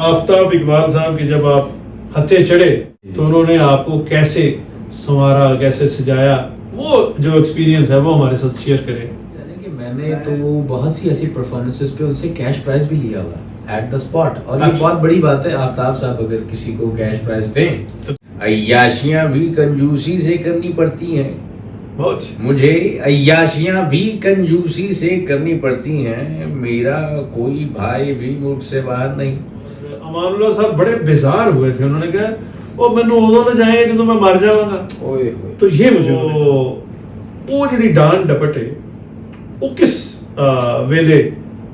आफ्ताब इकबाल साहब की जब आप हत्थे चढ़े तो उन्होंने आपको कैसे संवारा, कैसे सजाया, वो जो एक्सपीरियंस है वो हमारे साथ शेयर करें। यानी कि मैंने तो बहुत सी ऐसी परफॉर्मेंसेस पे उनसे कैश प्राइज भी लिया हुआ है एट द स्पॉट, और ये बहुत बड़ी बात है। आफ्ताब साहब अगर किसी को कैश प्राइज दें तो अय्याशियां भी कंजूसी से करनी पड़ती हैं। बहुत मुझे अय्याशियां भी कंजूसी से करनी पड़ती हैं, मेरा कोई भाई भी मुल्क से बाहर नहीं। अमानुल्लाह साहब बड़े बेजार हुए थे, उन्होंने कहा वो मैनू उदों ना जाएंगे जो मैं मर जाऊंगा। तो ये मुझे वो जी डांट डपट है वो किस वेले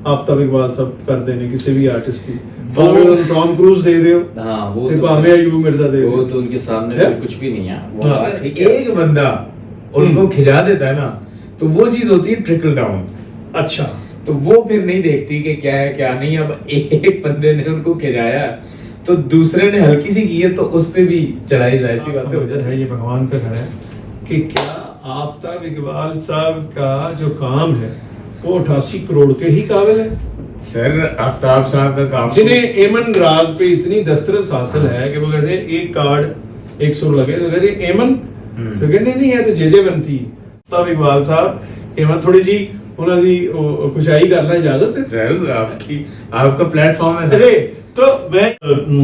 आफ्ताब इकबाल साहब कर देने किसी भी आर्टिस्ट की, टॉम क्रूज दे दे, हाँ वो तो भावे अयूब मिर्जा दे वो तो उनके सामने तो कुछ भी नहीं है। वो बात ठीक है, एक बंदा उनको खिजा देता है ना तो वो चीज होती है ट्रिकल डाउन। अच्छा, तो वो फिर नहीं देखती कि क्या है क्या नहीं। अब एक बंदे ने उनको खिजाया तो दूसरे ने हल्की सी की है तो उस पे भी चढ़ाई जाए, ऐसी बातें हो जाती है। ये भगवान का घर है कि क्या आफ्ताब इकबाल साहब का जो काम है वो 88 करोड़ के ही काबिल है। सर आफ्ताब साहब का काम, जिन्हें एमन राग पे इतनी दस्तरस हासिल है कि वो कहते हैं एक कार्ड 1 सुर लगे तो कहते हैं एमन, तो कहते नहीं है तो जे बनती। आफ्ताब इकबाल साहब एमन थोड़ी जी उन्हों दी खुशाई करना इजाजत है सर, आपकी आपका प्लेटफॉर्म है सर। तो मैं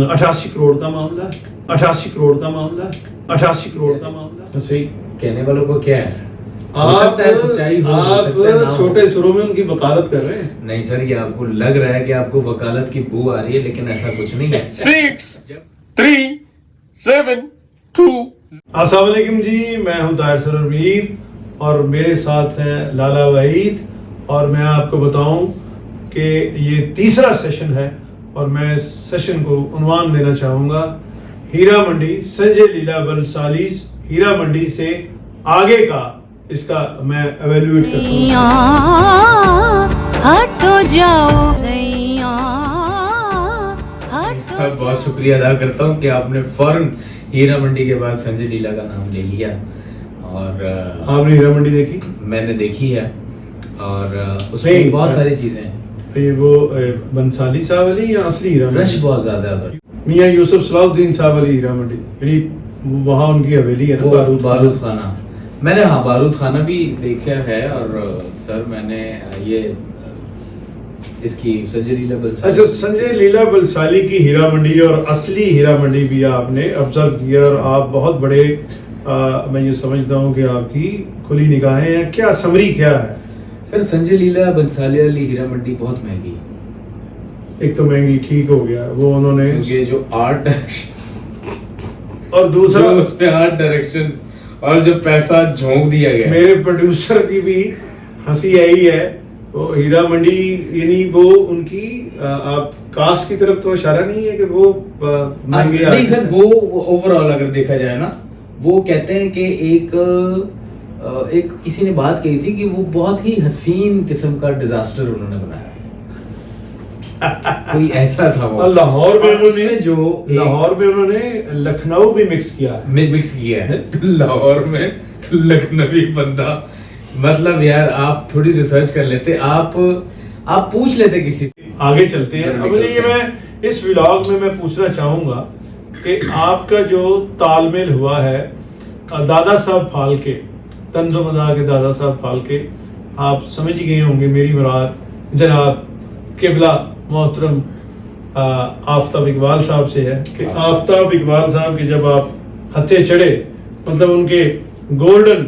88 करोड़ का मामला, 88 करोड़ का मामला, 88 करोड़ का मामला, तो सही कहने वालों को क्या है, आप सच्चाई हो, आप छोटे सुरों में उनकी वकालत कर रहे हैं। नहीं सर, ये आपको लग रहा है कि आपको वकालत की बू आ रही है, लेकिन ऐसा कुछ नहीं है। 6, 3, 7, 2। अस्सलाम वालेकुम जी, मैं हूं ताहिर सरवीर और मेरे साथ हैं लाला वहीद, और मैं आपको बताऊं कि ये तीसरा सेशन है और मैं इस सेशन को उन्वान देना चाहूंगा हीरा मंडी संजय लीला बलसालीस हीरा मंडी से आगे का, इसका मैं एवेल्युएट करता हूं। बहुत शुक्रिया अदा करता हूं कि आपने फौरन हीरा मंडी के बाद संजय लीला का नाम ले लिया। और आपने हीरा मंडी देखी? मैंने देखी है और उसमें बहुत सारी चीजें हैं। ये वो बंसाली साहब वाली या असली हीरा? रश बहुत ज्यादा है। मियां यूसुफ सलाउद्दीन साहब वाली हीरा मंडी, यानी वहाँ उनकी हवेली है ना, बारूद खाना। मैंने हाँ बारूद खाना भी देखा है। और सर मैंने ये इसकी संजय लीला बलसाली, अच्छा संजय लीला बलसाली की हीरा मंडी और असली हीरा मंडी भी आपने ऑब्जर्व किया, और आप बहुत बड़े मैं ये समझता हूँ कि आपकी खुली निगाहें हैं। क्या समरी क्या है सर? संजय लीला बंसाली वाली हीरा मंडी बहुत महंगी, एक तो महंगी ठीक हो गया वो उन्होंने ये जो आर्ट डायरेक्शन और दूसरा उस पे आर्ट डायरेक्शन और जो पैसा झोंक दिया गया। मेरे प्रोड्यूसर की भी हंसी आई है। वो हीरा मंडी यानी वो उनकी आप कास्ट की तरफ तो इशारा नहीं है कि वो महंगे नहीं सर, वो ओवरऑल अगर देखा जाए ना, वो कहते हैं कि एक किसी ने बात कही थी कि वो बहुत ही हसीन किस्म का डिजास्टर उन्होंने बनाया। कोई ऐसा था वो। लाहौर में उन्होंने लाहौर में उन्होंने लखनऊ भी मिक्स किया है। लाहौर में लखनवी बंदा, मतलब यार आप थोड़ी रिसर्च कर लेते, आप पूछ लेते किसी से। आगे चलते हैं। अब ये मैं इस व्लॉग में मैं पूछना चाहूंगा कि आपका जो तालमेल हुआ है दादा साहब फाल्के, तंज़ो मज़ाह के दादा साहब फाल्के, आप समझ गए होंगे मेरी मुराद जनाब किबला मोहतरम आफ्ताब इकबाल साहब से है कि आफ्ताब इकबाल साहब के जब आप हत्थे चढ़े, मतलब उनके गोल्डन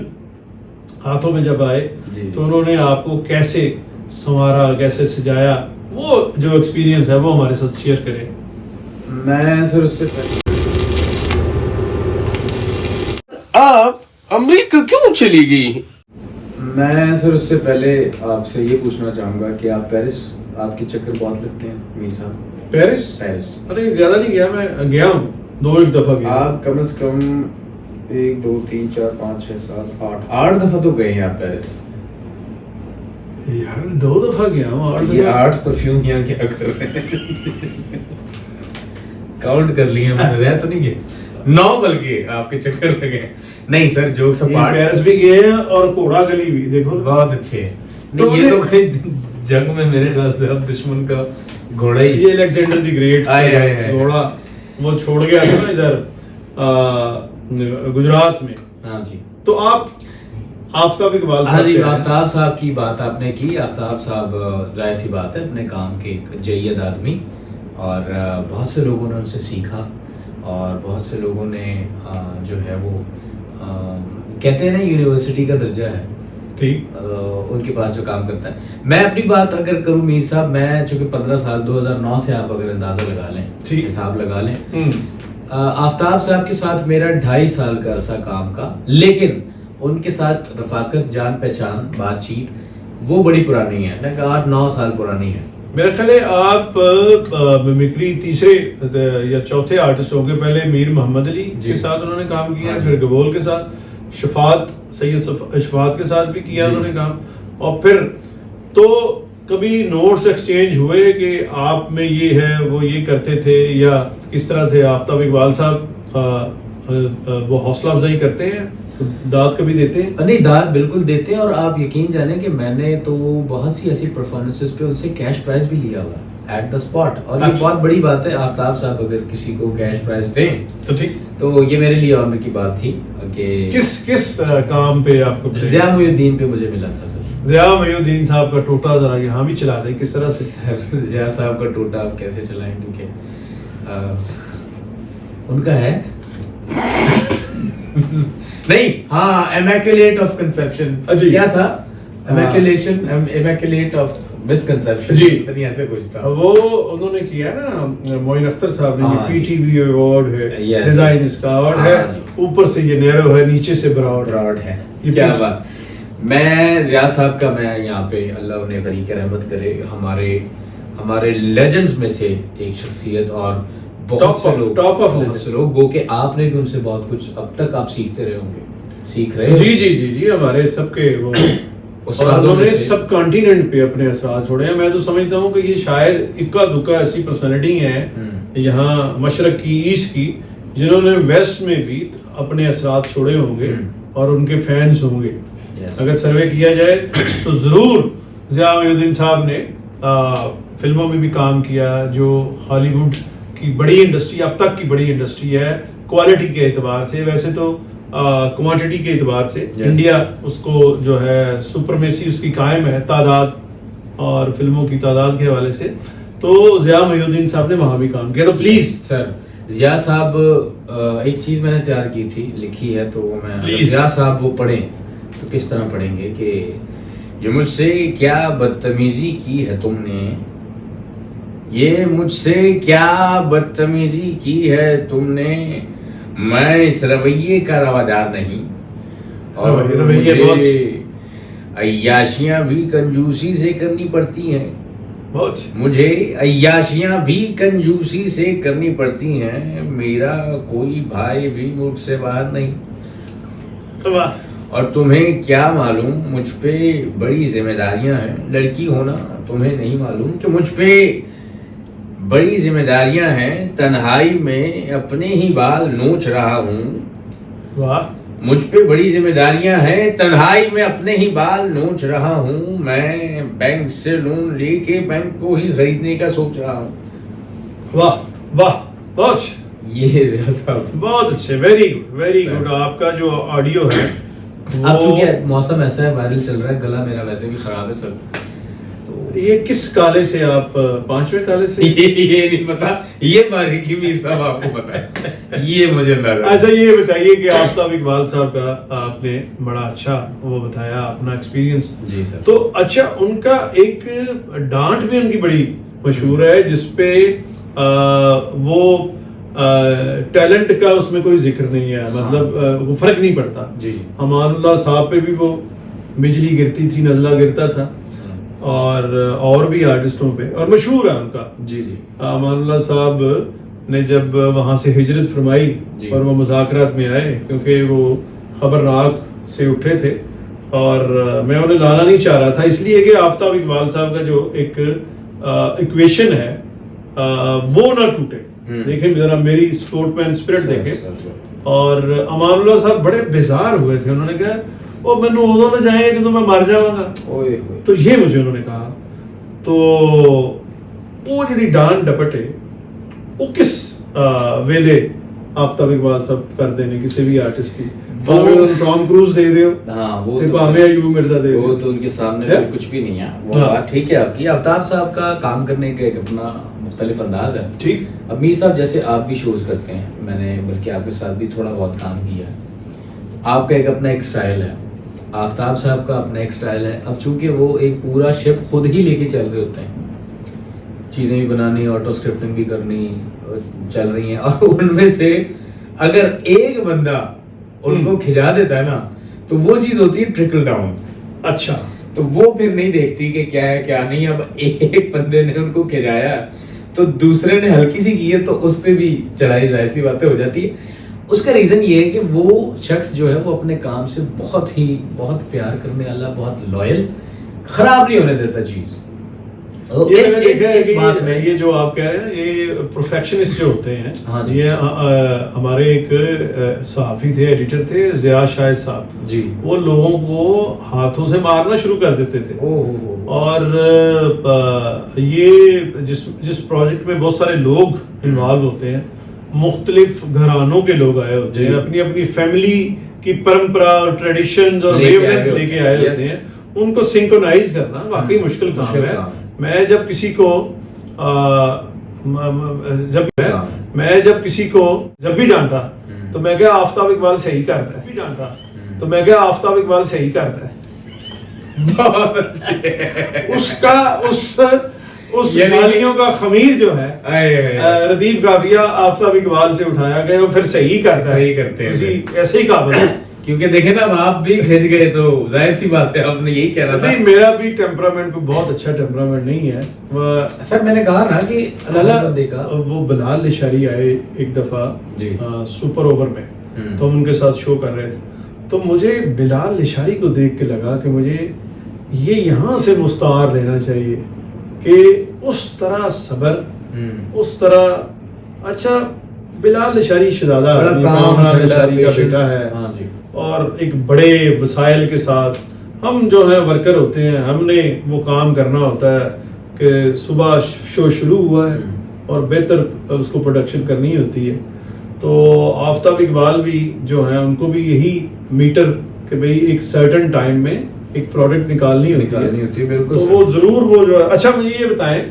हाथों में जब आए तो उन्होंने आपको कैसे संवारा, कैसे सजाया, वो जो एक्सपीरियंस है वो हमारे साथ शेयर करें। मैं सर उससे पहले आप अमेरिका क्यों चली गई? मैं सर उससे पहले आपसे ये पूछना चाहूंगा कि आप पेरिस, आपके चक्कर बहुत लगते हैं मीर साहब। पेरिस? अरे ज्यादा नहीं गया, मैं गया हूँ 2 दफा गया। आप कम से कम 1 2 3 4 5 6 7 8 दफा तो गए हैं आप पेरिस। यार 2 दफा गया हूँ। ये 8 परफ्यूम यहाँ क्या कर रहे हैं? काउंट कर लिए मैंने, रह तो नहीं गए 9 बल्कि आपके चक्कर लगे। नहीं सर जोक्स अपार्ट, पेरिस भी गए हैं और घोड़ा गली भी देखो, बहुत अच्छे। नहीं ये तो कहीं जंग में मेरे ख्याल से अब दुश्मन का घोड़ा ही ये अलेक्जेंडर द ग्रेट आए, आए, आए। घोड़ा वो छोड़ गया था ना इधर गुजरात में। हाँ जी। तो आप आफ्ताब इकबाल हाँ जी, क्या है? आफ्ताब साहब की बात आपने की। आफ्ताब साहब जाहिर सी बात है अपने काम के एक जय्यद आदमी, और बहुत से लोगों ने उनसे सीखा, और बहुत से लोगों ने जो है वो कहते हैं ना यूनिवर्सिटी का दर्जा है ठीक। उनके पास जो काम करता है। मैं अपनी बात अगर करूं मीर साहब, मैं चूंकि 15 साल 2009 से आप अगर अंदाजा लगा लें, ठीक। हिसाब लगा लें, आफ्ताब साहब के साथ मेरा 2.5 साल का अरसा काम का, लेकिन उनके साथ रफाकत, जान पहचान, बातचीत वो बड़ी पुरानी है, लगभग 8-9 साल पुरानी है। मेरा ख्याल है आप मिमिक्री तीसरे या चौथे आर्टिस्ट होंगे। पहले मीर मोहम्मद अली के साथ उन्होंने काम किया, हाँ फिर गबोल के साथ, शफात सैयद शफात के साथ भी किया उन्होंने काम, और फिर तो कभी नोट्स एक्सचेंज हुए कि आप में ये है, वो ये करते थे, या किस तरह थे आफ्ताब इकबाल साहब? वो हौसला अफजाई करते हैं, तो दाद कभी देते हैं? नहीं, दाद बिल्कुल देते हैं, और आप यकीन जाने कि मैंने तो बहुत सी ऐसी परफॉर्मेंसेस पे उनसे कैश प्राइज भी लिया हुआ है एट द स्पॉट, और ये अच्छा। बहुत बड़ी बात है। आफ्ताब साहब अगर किसी को कैश प्राइज दें तो ठीक। तो ये मेरे लिए ऑनर की बात थी कि किस काम पे आपको मिले? ज़िया मुहिउद्दीन पे मुझे मिला था सर। ज़िया मुहिउद्दीन साहब का टोटा जरा यहाँ भी चला दें, किस तरह से? सर ज़िया साहब का टोटा आप कैसे चलाएं, क्योंकि उनका है नहीं, हाँ, इमैक्युलेट ऑफ कंसेप्शन जी। क्या था? इमैक्युलेट ऑफ मिसकंसेप्शन जी। पता नहीं ऐसे कुछ था। वो उन्होंने किया ना, मोइन अख्तर साहब ने, हाँ, पीटीवी अवार्ड है, Yes, डिजाइन yes। इसका अवार्ड हाँ, है, जी। ऊपर से ये नैरो है, नीचे से ब्रॉड ब्रॉड है। ये क्या कुछ- बात। मैं ज़िया साहब का, मैं यहाँ पे अल्लाह उन्हें गरीक रहमत करे, हमारे लेजेंड्स में से एक शख्सियत, और Top बहुत से of- लोग, top of बहुत legend। से लोग, गो के आपने भी उनसे बहुत कुछ अब तक आप सीखते रहे होंगे, सीख रहे हो। जी जी जी जी, हमारे सबके वो और उस्तादों में उन्होंने से। सब कॉन्टिनेंट पे अपने असरार छोड़े हैं। मैं तो समझता हूँ कि ये शायद इक्का दुक्का ऐसी पर्सनैलिटी हैं यहाँ मशरक की, ईस्ट की, जिन्होंने वेस्ट में भी अपने असरार छोड़े होंगे और उनके फैंस होंगे। Yes। अगर सर्वे किया जाए तो जरूर ज़िया मुहिउद्दीन साहब ने फिल्मों में भी काम किया, जो हॉलीवुड की बड़ी इंडस्ट्री, अब तक की बड़ी इंडस्ट्री है क्वालिटी के एतबार से, वैसे तो क्वांटिटी के एतबार से Yes। इंडिया उसको जो है सुपरमेसी उसकी कायम है, तादाद और फिल्मों की तादाद के हवाले से। तो ज़िया मुहिउद्दीन साहब ने वहाँ भी काम किया। तो प्लीज सर ज़िया साहब, एक चीज मैंने तैयार की थी, लिखी है, तो वो मैं, Please। ज़िया साहब वो पढ़ें तो किस तरह पढ़ेंगे कि ये मुझसे क्या बदतमीजी की है तुमने, ये मुझसे क्या बदतमीजी की है तुमने, मैं इस रवैये का रवादार नहीं, और रवैये बहुत- मुझे अय्याशियां भी कंजूसी से करनी पड़ती हैं, बहुत मुझे अय्याशियां भी कंजूसी से करनी पड़ती हैं, मेरा कोई भाई भी मुझसे बाहर नहीं, वाह। और तुम्हें क्या मालूम मुझ पे बड़ी जिम्मेदारियां हैं, लड़की होना तुम्हें नहीं मालूम कि मुझ पे बड़ी जिम्मेदारियां हैं, तन्हाई में अपने ही बाल नोच रहा हूँ, वाह। मुझ पे बड़ी जिम्मेदारियां हैं, तन्हाई में अपने ही बाल नोच रहा हूँ, मैं बैंक से लोन लेके बैंक को ही खरीदने का सोच रहा हूँ। वाह वाह, बहुत ये ज़िया साहब, बहुत अच्छे, वेरी गुड वेरी गुड। आपका जो ऑडियो है अब चूंकि मौसम ऐसा है, वायरल चल रहा है, गला मेरा वैसे भी खराब है सर, तो ये किस काले से आप 5वें काले से? ये नहीं पता, ये बारीकी भी सब आपको पता है, ये मुझे अंदाजा है। अच्छा ये बताइए कि आफ्ताब इकबाल साहब का आपने बड़ा अच्छा वो बताया अपना एक्सपीरियंस। जी सर। तो अच्छा, उनका एक डांट भी उनकी बड़ी मशहूर है, जिसपे वो टैलेंट का उसमें कोई जिक्र नहीं है, मतलब वो फर्क नहीं पड़ता। जी। अमानुल्लाह साहब पे भी वो बिजली गिरती थी, नजला गिरता था, और भी आर्टिस्टों पे, और मशहूर है उनका। जी जी। अमानुल्लाह साहब ने जब वहाँ से हिजरत फरमाई जी। और वो मुज़ाकरात में आए, क्योंकि वो खबरनाक से उठे थे, और मैं उन्हें लाना नहीं चाह रहा था, इसलिए कि आफ्ताब इकबाल साहब का जो एक इक्वेशन है वो ना टूटे। देखें जरा मेरी स्पोर्टमैन स्पिरिट देखें। और अमानुल्लाह साहब बड़े बेजार हुए थे, उन्होंने कहा वो मैनू उदों ना जाएंगे जो मैं मर जाऊंगा। ओए तो ये मुझे उन्होंने कहा, तो वो जी डांड डपट है वो किस वेले आफ्ताब इकबाल सब कर देने किसी भी आर्टिस्ट की टॉम क्रूज दे रहे हो हाँ वो फिर तो भावे अयूब मिर्जा दे रहे वो हो तो उनके सामने है? कोई कुछ भी नहीं है वो हाँ। बात ठीक है आपकी। आफ्ताब साहब का काम करने का एक अपना मुख्तलिफ अंदाज है। ठीक अब मीर साहब जैसे आप भी शोज करते हैं, मैंने बल्कि आपके साथ भी थोड़ा बहुत काम किया है, आपका एक अपना एक स्टाइल है, आफ्ताब साहब का अपना एक स्टाइल है। अब चूंकि वो एक पूरा शिप खुद ही लेके चल रहे होते हैं, चीज़ें भी बनानी, ऑटो स्क्रिप्टिंग भी करनी चल रही हैं, और उनमें से अगर एक बंदा उनको खिंचा देता है ना तो वो चीज़ होती है ट्रिकल डाउन। अच्छा तो वो फिर नहीं देखती कि क्या है क्या नहीं। अब एक बंदे ने उनको खिंचाया तो दूसरे ने हल्की सी की है तो उस पर भी चढ़ाई जाहिर सी बातें हो जाती है। उसका रीज़न ये है कि वो शख्स जो है वो अपने काम से बहुत प्यार करने वाला, बहुत लॉयल, खराब नहीं होने देता चीज़। ये इस मैंने देखा है इस कि बात में ये जो आप कह रहे हैं ये परफेक्शनिस्ट जो होते हैं हाँ जी। ये हमारे एक सहाफी थे, एडिटर थे, ज़िया शाहिद साहब जी, वो लोगों को हाथों से मारना शुरू कर देते थे। ओह और ये जिस प्रोजेक्ट में बहुत सारे लोग इन्वॉल्व होते हैं, मुख्तलिफ घरानों के लोग आए होते हैं, जी। अपनी अपनी फैमिली की परंपरा और ट्रेडिशंस और लेके वेवलेंथ आए लेके होते आए हैं, होते yes। हैं, उनको सिंक्रोनाइज करना वाकई मुश्किल काम मुश्किल है। काम है। मैं जब किसी को जब भी जानता तो मैं क्या आफ्ताब इकबाल सही करता है, भी जानता तो मैं क्या आफ्ताब इकबाल सही करता है। उसका उस यानी- गालियों का खमीर जो है रदीफ काफिया आफ्ताब इकबाल से उठाया गया और फिर सही करता है, सही करते हैं उसी ऐसे ही काबिल है। क्योंकि देखे ना, अब आप भी खिंच गए तो जाहिर सी बात है, आपने यही कहना था। नहीं, मेरा भी टेम्परामेंट को बहुत अच्छा टेम्परामेंट नहीं है। सर मैंने कहा ना कि लाला देखा वो बिलाल लिशारी आए एक दफा जी। सुपर ओवर में, तो हम उनके साथ शो कर रहे थे, तो मुझे बिलाल लिशारी को देख के लगा कि मुझे ये यहाँ से मुस्तार लेना चाहिए कि उस तरह सबर, उस तरह अच्छा बिलाल लिशारी शहजादा आदमी, कामरान लिशारी का बेटा है, हाँ जी। और एक बड़े वसाइल के साथ हम जो है वर्कर होते हैं, हमने वो काम करना होता है कि सुबह शो शुरू हुआ है और बेहतर उसको प्रोडक्शन करनी होती है। तो आफ्ताब इकबाल भी जो है उनको भी यही मीटर कि भाई एक सर्टेन टाइम में एक प्रोडक्ट निकालनी होती है, बिल्कुल। तो वो जरूर वो जो है। अच्छा मुझे ये बताएं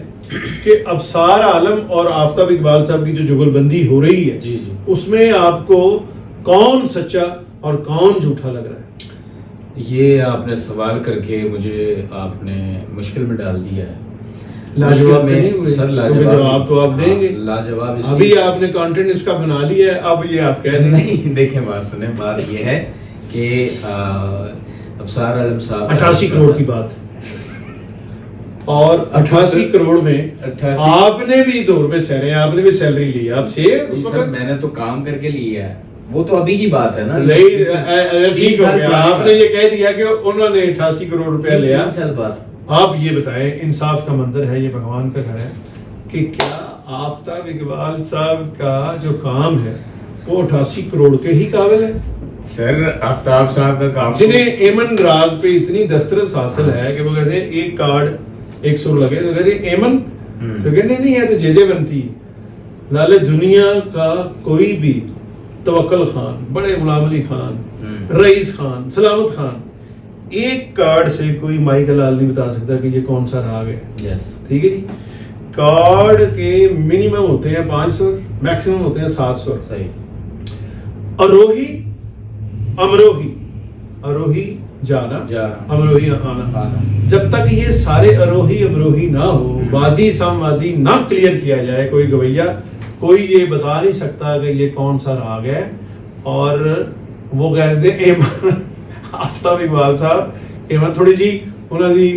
कि अबसार आलम और आफ्ताब इकबाल साहब की जो जुगलबंदी हो रही है, जी जी, उसमें आपको कौन सच्चा और कौन झूठा लग रहा है? ये आपने सवाल करके मुझे आपने मुश्किल में डाल दिया है। लाजवाब मुश्किल नहीं हुए, सर क्योंकि लाजवाब जवाब तो आप देंगे। हाँ, लाजवाब इसलिए- अभी आपने कंटेंट इसका बना लिया है, अब ये आप कह दें। नहीं, देखें बात सुने, बात ये है कि अबसार आलम साहब 88 करोड़ की बात, और 88 करोड़ में 88 आपने भी 2 रुपए सहरे, आपने भी सैलरी ली आपसे उस सर वक्त। मैंने तो काम करके लिया है, वो तो अभी की बात है ना। नहीं, तीन ठीक हो साल गया, पुरानी आपने बात। ये कह दिया कि उन्होंने 88 करोड़ रुपया लिया। 3 साल बाद। आप ये बताएं, इंसाफ का मंदिर है, ये भगवान का घर है, कि क्या आफ्ताब इकबाल साहब का जो काम है वो 88 करोड़ के ही काबिल है? सर आफ्ताब साहब का काम जिन्हें एमन राग पे इतनी दस्तरस हासिल है कि वो कहते हैं एक कार्ड 100 लगे, तो कहते हैं एमन, तो कहते नहीं है तो जेजे बनती। लाले दुनिया का कोई भी तवक्कल खान, बड़े गुलाम अली खान, रईस खान, सलामत खान, एक कार्ड से कोई माई का लाल नहीं बता सकता कि ये कौन सा राग है। यस, ठीक है जी। कार्ड के मिनिमम होते हैं 500, मैक्सिमम होते हैं 700। सही। अरोही अमरोही, अरोही जाना, अमरोही आना। जब तक ये सारे अरोही अमरोही ना हो, वादी सामवादी ना क्लियर किया जाए, कोई गवैया कोई ये बता नहीं सकता कि ये कौन सा राग है। और वो कहते हैं आफ्ताब इकबाल साहब, एमन थोड़ी जी उन्होंने दी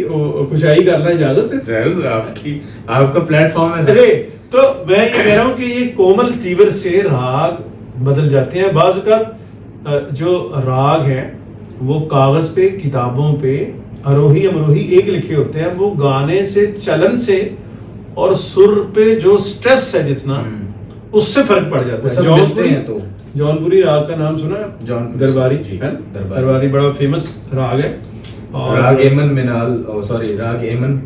खुशाई करना इजाजत है सर आपकी, आपका प्लेटफॉर्म है सर। अरे तो मैं ये कह रहा हूँ कि ये कोमल तीवर से राग बदल जाते हैं। बाज़ औक़ात जो राग है वो कागज पे, किताबों पे अरोही अमरोही एक लिखे होते हैं, वो गाने से, चलन से और सुर पे जो स्ट्रेस है जितना, उससे फर्क पड़ जाता है। जौनपुरी है तो जौनपुरी राग का नाम सुना है? जौनपुरी दरबारी जी, है ना? दरबारी। दरबारी बड़ा फेमस राग है। और राग एमन मिनाल, सॉरी राग एमन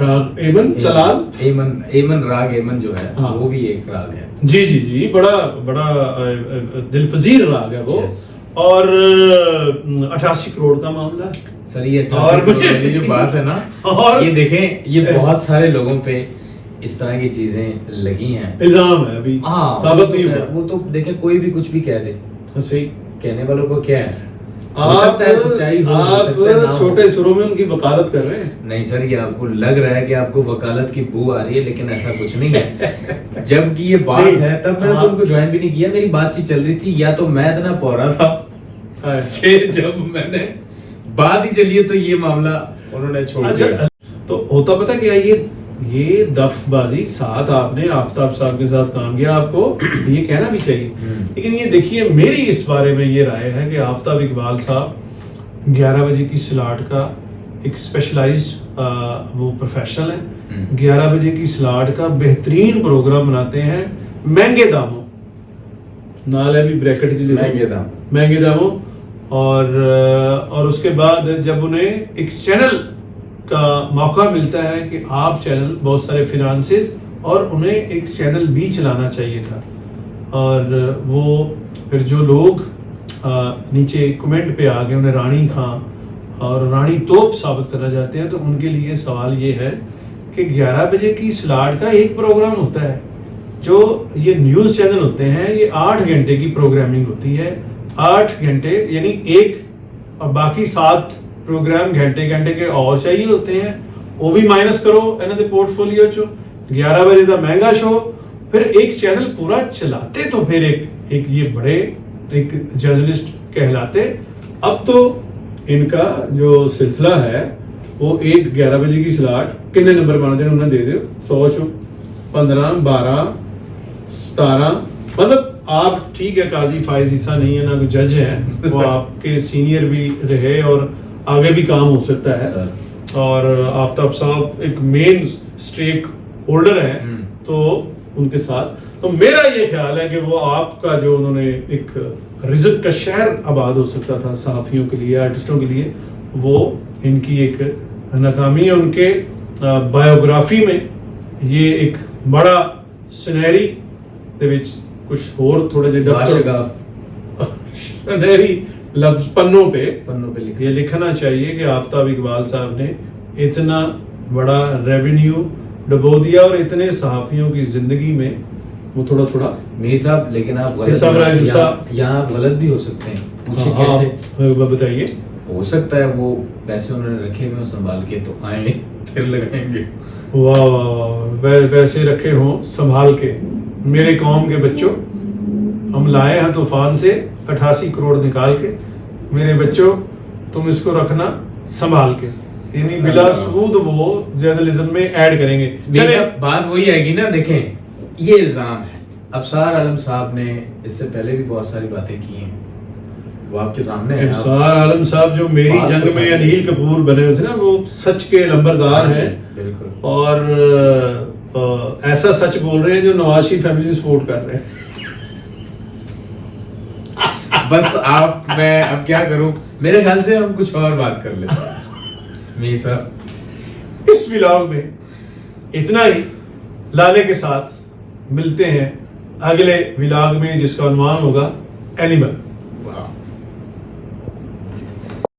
राग एमन तलाल। एमन राग एमन जो है हाँ। वो भी एक राग है। जी जी जी, बड़ा बड़ा दिलपजीर राग है वो। Yes. और 88 करोड़ का मामला है। सर ये और वाली जो बात है ना, और ये देखें, ये बहुत सारे लोगों पे इस तरह की चीजें लगी हैं। इल्जाम है अभी हाँ, साबित नहीं हुआ। वो तो देखें, कोई भी कुछ भी कह दे, सही। कहने वालों को क्या है, हो आप सकता है सच्चाई हो सकता है ना आप हो। छोटे सुरों में उनकी वकालत कर रहे हैं। नहीं सर, ये आपको लग रहा है कि आपको वकालत की बू आ रही है, लेकिन ऐसा कुछ नहीं है। जबकि ये बात नहीं, है, तब मैंने हाँ। तो उनको ज्वाइन भी नहीं किया, मेरी बातचीत चल रही थी, या तो मैं इतना पौरा था कि जब मैंने बात ही चली है तो ये मामला उन्होंने छोड़ दिया। अच्छा, तो होता पता क्या, ये दफबाजी साथ आपने आफ्ताब साहब के साथ काम किया, आपको ये कहना भी चाहिए। लेकिन ये देखिए, मेरी इस बारे में ये राय है कि आफ्ताब इकबाल साहब 11 बजे की स्लॉट का एक स्पेशलाइज्ड वो प्रोफेशनल है। 11 बजे की स्लॉट का बेहतरीन प्रोग्राम बनाते हैं, महंगे दामों, नाले भी ब्रैकेट च लिखो, महंगे दामों। और उसके बाद जब उन्हें एक चैनल का मौका मिलता है कि आप चैनल, बहुत सारे फिनांसेस, और उन्हें एक चैनल भी चलाना चाहिए था। और वो फिर जो लोग नीचे कमेंट पे आ गए, उन्हें रानी खां और रानी तोप साबित करना चाहते हैं, तो उनके लिए सवाल ये है कि 11 बजे की स्लॉट का एक प्रोग्राम होता है। जो ये न्यूज़ चैनल होते हैं, ये 8 घंटे की प्रोग्रामिंग होती है, 8 घंटे यानी एक, और बाकी 7 प्रोग्राम घंटे घंटे के और चाहिए होते हैं। वो भी माइनस करो इन्हां दे पोर्टफोलियो चो। 11 बजे का महंगा शो, फिर एक चैनल पूरा चलाते तो फिर एक ये बड़े एक जर्नलिस्ट कहलाते। अब तो इनका जो सिलसिला है वो 11 बजे की स्लॉट कितने नंबर मानते हैं उन्हें दे दो, 100 चो 15 12 17, मतलब आप ठीक है, काजी फाइज ईसा नहीं है ना, कोई जज है, वो आपके सीनियर भी रहे और आगे भी काम हो सकता है। और आफ्ताब साहब एक मेन स्टेक होल्डर है, तो उनके साथ तो मेरा ये ख्याल है कि वो आपका जो उन्होंने एक रिज़्क का शहर आबाद हो सकता था सहाफ़ियों के लिए, आर्टिस्टों के लिए, वो इनकी एक नाकामी है। उनके बायोग्राफी में ये एक बड़ा सुनहरी दे विच कुछ और थोड़े जे सुनहरी लफ्ज पन्नों पे ये लिखना चाहिए कि आफ्ताब इकबाल साहब ने इतना बड़ा रेवेन्यू डबो दिया और इतने सहाफियों की जिंदगी में वो थोड़ा थोड़ा। मेरे साहब, लेकिन आप यहाँ गलत भी हो सकते हैं। पूछिए कैसे, बताइए। हो सकता है वो पैसे उन्होंने रखे हुए संभाल के, तो आए फिर लगाएंगे। वाह, वैसे रखे हों संभाल के। मेरे कौम के बच्चों, हम लाए हैं तूफान से 88 करोड़ निकाल के, मेरे बच्चों तुम इसको रखना संभाल के, यानी बिला सूद वो जर्नलिज्म में ऐड करेंगे। चले, बात वही आएगी ना, देखें ये इल्जाम है। अफसार आलम साहब ने इससे पहले भी बहुत सारी बातें की हैं, वो आपके सामने है। अफसार आलम साहब जो मेरी जंग में अनिल कपूर बने हुए थे ना, वो सच के लंबरदार हैं, बिल्कुल, और ऐसा सच बोल रहे हैं जो नवाज शरीफ फैमिली सपोर्ट कर रहे हैं। बस मैं अब क्या करूं, मेरे ख्याल से हम कुछ और बात कर लेते हैं। मेरी साहब, इस व्लॉग में इतना ही। लाले के साथ मिलते हैं अगले व्लॉग में, जिसका उन्वान होगा एनिमल।